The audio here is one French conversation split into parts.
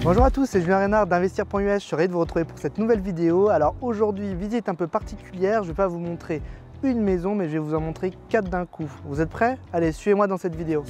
Bonjour à tous, c'est Julien Reynard d'Investir.us, je suis ravi de vous retrouver pour cette nouvelle vidéo. Alors aujourd'hui, visite un peu particulière, je ne vais pas vous montrer une maison, mais je vais vous en montrer 4 d'un coup. Vous êtes prêts? Allez, suivez-moi dans cette vidéo.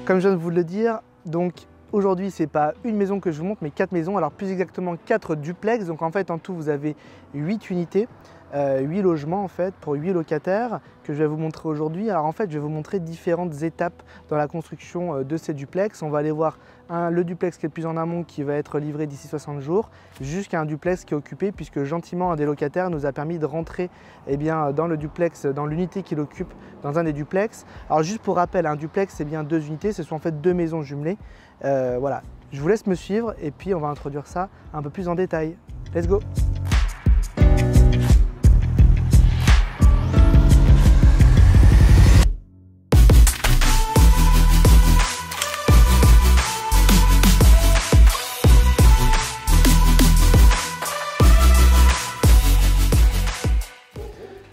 Comme je viens de vous le dire, donc aujourd'hui c'est pas une maison que je vous montre mais 4 maisons, alors plus exactement 4 duplex. Donc en fait en tout vous avez 8 unités, 8 logements en fait pour 8 locataires que je vais vous montrer aujourd'hui. Alors en fait je vais vous montrer différentes étapes dans la construction de ces duplex. On va aller voir le duplex qui est le plus en amont qui va être livré d'ici 60 jours jusqu'à un duplex qui est occupé puisque gentiment un des locataires nous a permis de rentrer dans le duplex, dans l'unité qu'il occupe dans un des duplex. Alors juste pour rappel, un duplex c'est bien 2 unités, ce sont en fait 2 maisons jumelées. Voilà, je vous laisse me suivre et puis on va introduire ça un peu plus en détail. Let's go!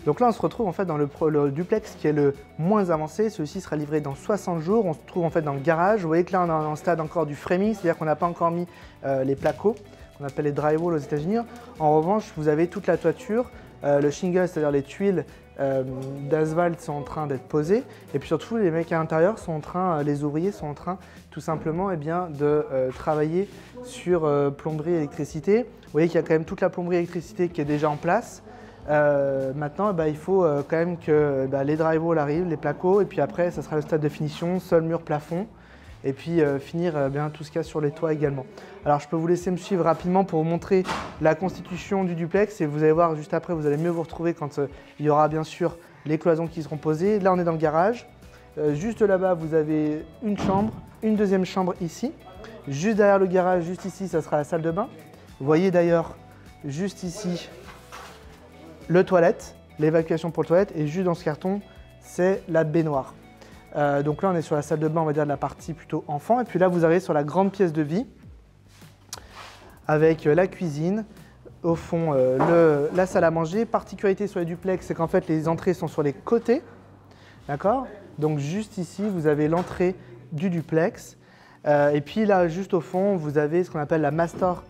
Donc là on se retrouve en fait dans le duplex qui est le moins avancé. Celui-ci sera livré dans 60 jours. On se trouve en fait dans le garage. Vous voyez que là on est en stade encore du framing, c'est-à-dire qu'on n'a pas encore mis les placos, qu'on appelle les drywall aux États-Unis. En revanche, vous avez toute la toiture, le shingle, c'est-à-dire les tuiles d'asphalte sont en train d'être posées. Et puis surtout les mecs à l'intérieur sont en train, les ouvriers sont en train tout simplement de travailler sur plomberie et électricité. Vous voyez qu'il y a quand même toute la plomberie et électricité qui est déjà en place. Maintenant, il faut quand même que les drywall arrivent, les placos, et puis après, ça sera le stade de finition, sol, mur, plafond, et puis finir tout ce qu'il y a sur les toits également. Alors, je peux vous laisser me suivre rapidement pour vous montrer la constitution du duplex, et vous allez voir juste après, vous allez mieux vous retrouver quand il y aura bien sûr les cloisons qui seront posées. Là, on est dans le garage. Juste là-bas, vous avez une chambre, une deuxième chambre ici. Juste derrière le garage, juste ici, ça sera la salle de bain. Vous voyez d'ailleurs, juste ici, le toilette, l'évacuation pour le toilette, et juste dans ce carton, c'est la baignoire. Donc là, on est sur la salle de bain, on va dire de la partie plutôt enfant. Et puis là, vous arrivez sur la grande pièce de vie avec la cuisine, au fond, la salle à manger. Particularité sur les duplex, c'est qu'en fait, les entrées sont sur les côtés. D'accord? Donc juste ici, vous avez l'entrée du duplex. Et puis là, juste au fond, vous avez ce qu'on appelle la master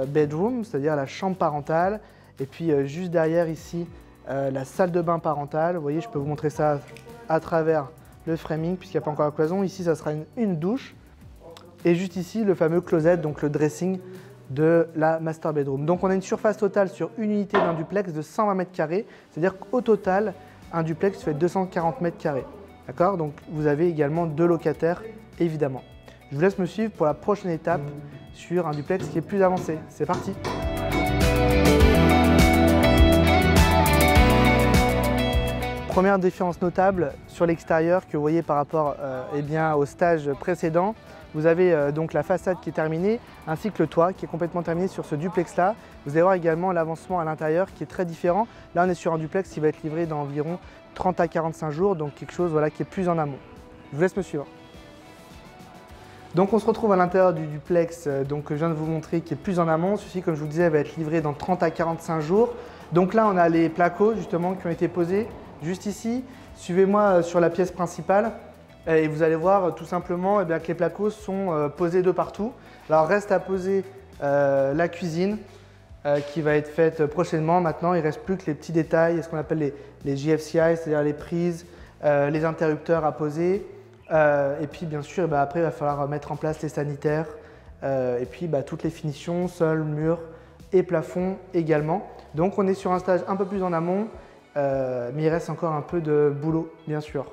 bedroom, c'est-à-dire la chambre parentale. Et puis juste derrière ici, la salle de bain parentale. Vous voyez, je peux vous montrer ça à travers le framing puisqu'il n'y a pas encore la cloison. Ici, ça sera une douche. Et juste ici, le fameux closet, donc le dressing de la master bedroom. Donc on a une surface totale sur une unité d'un duplex de 120 mètres carrés. C'est-à-dire qu'au total, un duplex fait 240 mètres carrés. D'accord? Donc vous avez également 2 locataires, évidemment. Je vous laisse me suivre pour la prochaine étape sur un duplex qui est plus avancé. C'est parti! Première différence notable sur l'extérieur que vous voyez par rapport au stage précédent, vous avez donc la façade qui est terminée ainsi que le toit qui est complètement terminé sur ce duplex là. Vous allez voir également l'avancement à l'intérieur qui est très différent. Là on est sur un duplex qui va être livré dans environ 30 à 45 jours, donc quelque chose qui est plus en amont. Je vous laisse me suivre. Donc on se retrouve à l'intérieur du duplex que je viens de vous montrer qui est plus en amont. Celui-ci, comme je vous disais, va être livré dans 30 à 45 jours. Donc là on a les placos justement qui ont été posés. Juste ici, suivez-moi sur la pièce principale et vous allez voir tout simplement que les placos sont posés de partout. Alors reste à poser la cuisine qui va être faite prochainement. Maintenant, il ne reste plus que les petits détails, ce qu'on appelle les JFCI, c'est-à-dire les prises, les interrupteurs à poser. Et puis bien sûr, après, il va falloir mettre en place les sanitaires et puis toutes les finitions, sol, mur et plafond également. Donc on est sur un stage un peu plus en amont. Mais il reste encore un peu de boulot, bien sûr.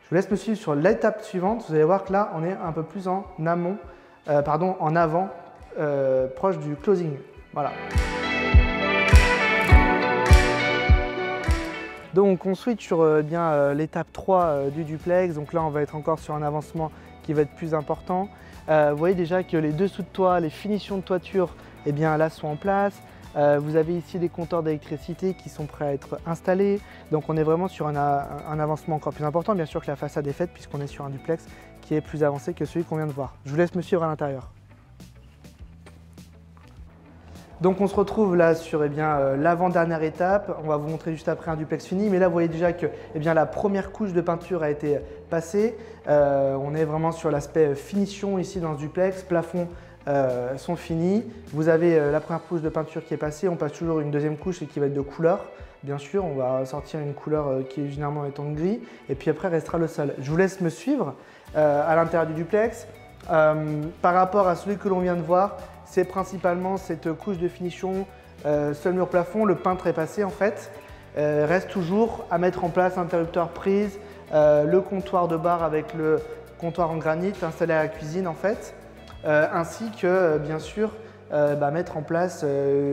Je vous laisse me suivre sur l'étape suivante. Vous allez voir que là, on est un peu plus en amont, en avant, proche du closing. Voilà. Donc, on switch sur l'étape 3 du duplex. Donc là, on va être encore sur un avancement qui va être plus important. Vous voyez déjà que les dessous de toit, les finitions de toiture, eh bien là sont en place. Vous avez ici des compteurs d'électricité qui sont prêts à être installés. Donc on est vraiment sur un avancement encore plus important. Bien sûr que la façade est faite puisqu'on est sur un duplex qui est plus avancé que celui qu'on vient de voir. Je vous laisse me suivre à l'intérieur. Donc on se retrouve là sur l'avant-dernière étape. On va vous montrer juste après un duplex fini. Mais là vous voyez déjà que la première couche de peinture a été passée. On est vraiment sur l'aspect finition ici dans ce duplex. Plafond sont finis. Vous avez la première couche de peinture qui est passée. On passe toujours une deuxième couche et qui va être de couleur. Bien sûr, on va sortir une couleur qui est généralement en ton gris. Et puis après restera le sol. Je vous laisse me suivre à l'intérieur du duplex. Par rapport à celui que l'on vient de voir, c'est principalement cette couche de finition, seul mur plafond, le peintre est passé en fait. Reste toujours à mettre en place interrupteur prise, le comptoir de bar avec le comptoir en granit installé à la cuisine en fait, ainsi que bien sûr mettre en place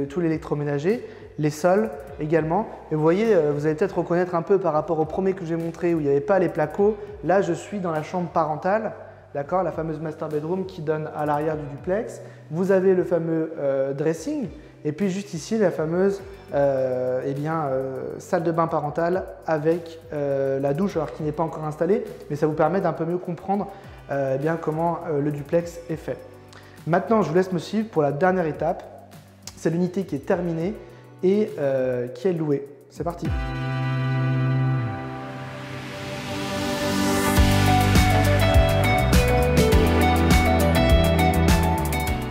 tout l'électroménager, les sols également. Et vous voyez, vous allez peut-être reconnaître un peu par rapport au premier que j'ai montré où il n'y avait pas les placos. Là, je suis dans la chambre parentale. D'accord, la fameuse master bedroom qui donne à l'arrière du duplex. Vous avez le fameux dressing et puis juste ici la fameuse salle de bain parentale avec la douche, alors qui n'est pas encore installée, mais ça vous permet d'un peu mieux comprendre comment le duplex est fait. Maintenant, je vous laisse me suivre pour la dernière étape. C'est l'unité qui est terminée et qui est louée. C'est parti.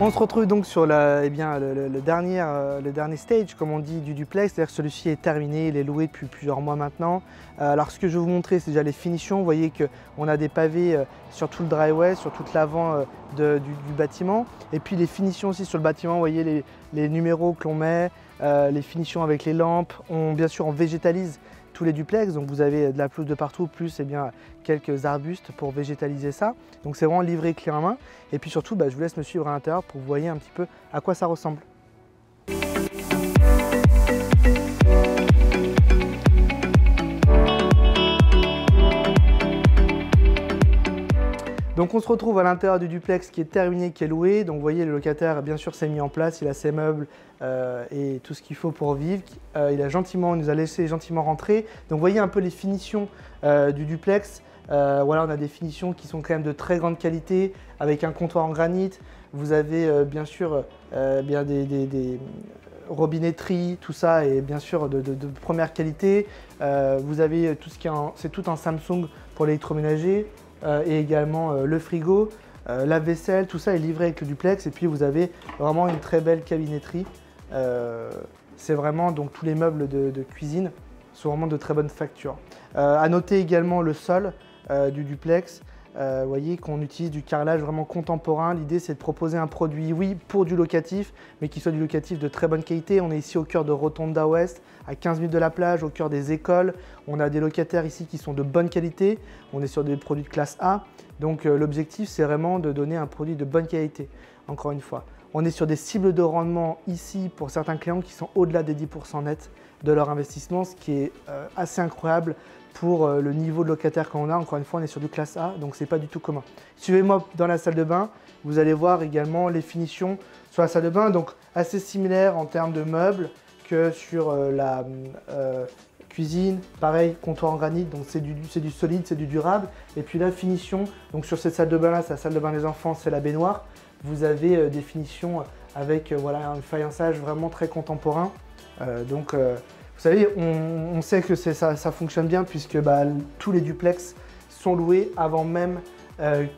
On se retrouve donc sur le dernier stage, comme on dit, du duplex, c'est-à-dire que celui-ci est terminé, il est loué depuis plusieurs mois maintenant. Alors ce que je vais vous montrer, c'est déjà les finitions. Vous voyez qu'on a des pavés sur tout le driveway, sur toute l'avant du bâtiment. Et puis les finitions aussi sur le bâtiment, vous voyez les numéros que l'on met, les finitions avec les lampes. Bien sûr, on végétalise tous les duplex, donc vous avez de la pelouse de partout, plus quelques arbustes pour végétaliser ça. Donc c'est vraiment livré clé en main. Et puis surtout, je vous laisse me suivre à l'intérieur pour que vous voyez un petit peu à quoi ça ressemble. Donc on se retrouve à l'intérieur du duplex qui est terminé, qui est loué. Donc vous voyez, le locataire bien sûr s'est mis en place, il a ses meubles et tout ce qu'il faut pour vivre. Il nous a laissé gentiment rentrer. Donc vous voyez un peu les finitions du duplex. Voilà, on a des finitions qui sont quand même de très grande qualité avec un comptoir en granit. Vous avez bien sûr des robinetteries, tout ça est bien sûr de première qualité. Vous avez tout ce qui est c'est tout en Samsung pour l'électroménager. Et également le frigo, la vaisselle, tout ça est livré avec le duplex. Et puis vous avez vraiment une très belle cabinetterie. C'est vraiment, donc tous les meubles de cuisine sont vraiment de très bonne facture. À noter également le sol du duplex. Vous voyez qu'on utilise du carrelage vraiment contemporain. L'idée, c'est de proposer un produit, oui, pour du locatif, mais qui soit du locatif de très bonne qualité. On est ici au cœur de Rotonda Ouest, à 15 minutes de la plage, au cœur des écoles. On a des locataires ici qui sont de bonne qualité. On est sur des produits de classe A. Donc l'objectif, c'est vraiment de donner un produit de bonne qualité, encore une fois. On est sur des cibles de rendement ici pour certains clients qui sont au-delà des 10% net de leur investissement, ce qui est assez incroyable pour le niveau de locataire qu'on a. Encore une fois, on est sur du classe A, donc ce n'est pas du tout commun. Suivez-moi dans la salle de bain, vous allez voir également les finitions sur la salle de bain, donc assez similaires en termes de meubles que sur la cuisine. Pareil, comptoir en granit, donc c'est du solide, c'est du durable. Et puis la finition, donc sur cette salle de bain là, c'est la salle de bain des enfants, c'est la baignoire. Vous avez des finitions avec un faïençage vraiment très contemporain. Vous savez, on sait que ça fonctionne bien puisque tous les duplex sont loués avant même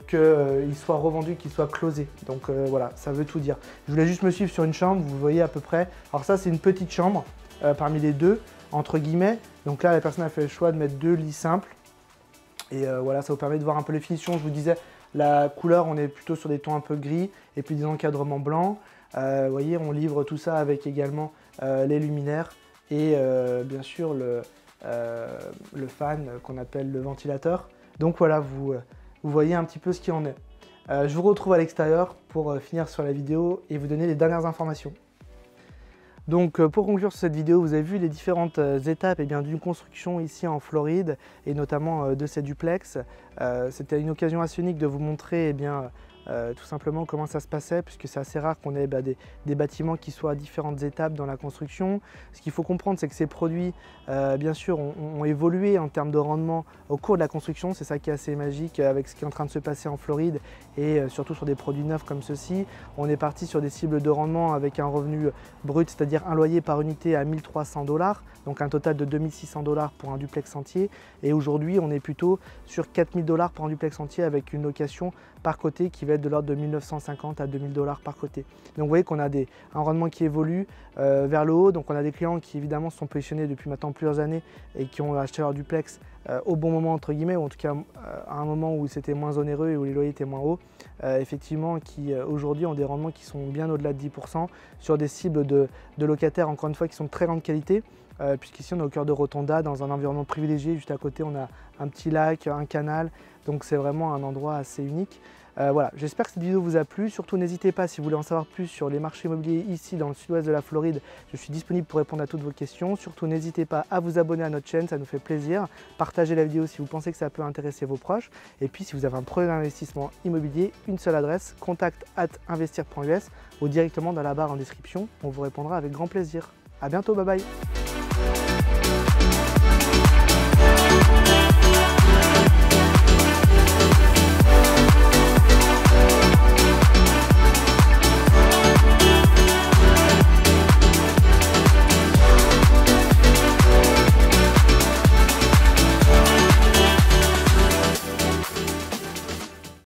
qu'ils soient revendus, qu'ils soient closés. Donc voilà, ça veut tout dire. Je voulais juste me suivre sur une chambre, vous voyez à peu près. Alors ça, c'est une petite chambre parmi les deux, entre guillemets. Donc là, la personne a fait le choix de mettre 2 lits simples. Et voilà, ça vous permet de voir un peu les finitions. Je vous disais, la couleur, on est plutôt sur des tons un peu gris et puis des encadrements blancs. Vous voyez, on livre tout ça avec également les luminaires et bien sûr le fan qu'on appelle le ventilateur. Donc voilà, vous voyez un petit peu ce qu'il en est. Je vous retrouve à l'extérieur pour finir sur la vidéo et vous donner les dernières informations. Donc pour conclure sur cette vidéo, vous avez vu les différentes étapes d'une construction ici en Floride et notamment de ces duplex. C'était une occasion assez unique de vous montrer tout simplement comment ça se passait, puisque c'est assez rare qu'on ait des bâtiments qui soient à différentes étapes dans la construction. Ce qu'il faut comprendre, c'est que ces produits, bien sûr, ont évolué en termes de rendement au cours de la construction. C'est ça qui est assez magique avec ce qui est en train de se passer en Floride et surtout sur des produits neufs comme ceux-ci. On est parti sur des cibles de rendement avec un revenu brut, c'est-à-dire un loyer par unité à 1 300 $, donc un total de 2 600 $ pour un duplex entier. Et aujourd'hui, on est plutôt sur 4 000 $ pour un duplex entier avec une location par côté qui va être de l'ordre de 1 950 à 2 000 $ par côté. Donc vous voyez qu'on a un rendement qui évolue vers le haut. Donc on a des clients qui évidemment se sont positionnés depuis maintenant plusieurs années et qui ont acheté leur duplex au bon moment entre guillemets, ou en tout cas à un moment où c'était moins onéreux et où les loyers étaient moins hauts, effectivement qui aujourd'hui ont des rendements qui sont bien au-delà de 10% sur des cibles de locataires encore une fois qui sont de très grande qualité. Puisqu'ici on est au cœur de Rotonda, dans un environnement privilégié. Juste à côté on a un petit lac, un canal, donc c'est vraiment un endroit assez unique. Voilà, j'espère que cette vidéo vous a plu. Surtout n'hésitez pas, si vous voulez en savoir plus sur les marchés immobiliers ici dans le sud-ouest de la Floride, je suis disponible pour répondre à toutes vos questions. Surtout n'hésitez pas à vous abonner à notre chaîne, ça nous fait plaisir. Partagez la vidéo si vous pensez que ça peut intéresser vos proches. Et puis si vous avez un projet d'investissement immobilier, une seule adresse, contact@investir.us ou directement dans la barre en description, on vous répondra avec grand plaisir. À bientôt, bye bye.